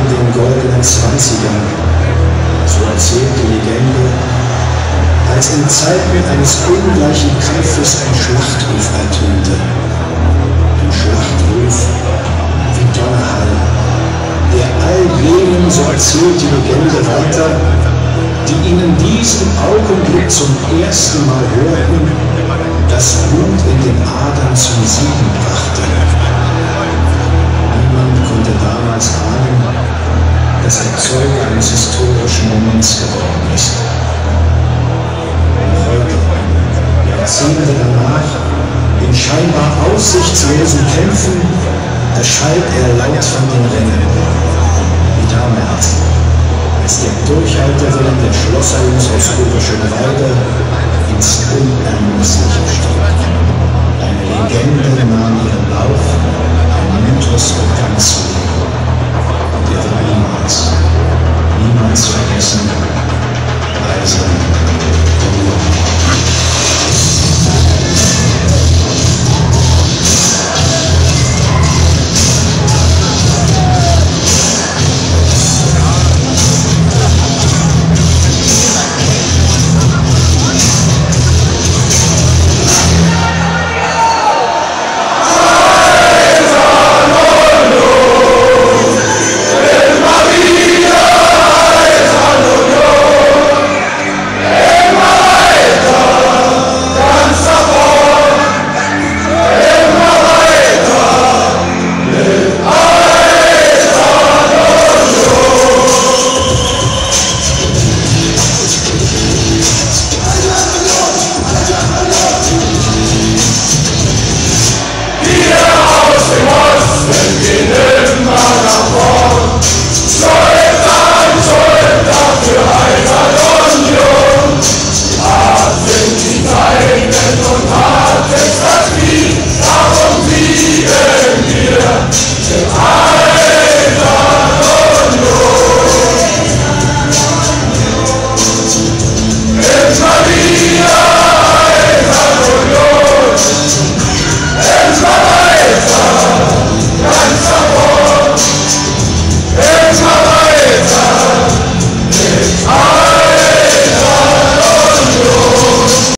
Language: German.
den goldenen Zwanzigern, so erzählt die Legende, als in Zeiten eines ungleichen Kampfes ein Schlachtruf ertönte. Ein Schlachtruf wie Donnerhall, der all jenen, so erzählt die Legende weiter, die ihn in diesem Augenblick zum ersten Mal hörten, das Blut in den Adern zum Siegen brachte. Niemand konnte damals ahnen, dass er Zeuge eines historischen Moments geworden ist. Und heute, Jahrzehnte danach, in scheinbar aussichtslosen Kämpfen, erschallt er laut von den Rängen, wie damals, als der Durchhaltewillen der Schlosserjungs aus Oberschöneweide ins Unermessliche stieg. Eine Legende nahm ihren Lauf, ein Mythos begann zu leben.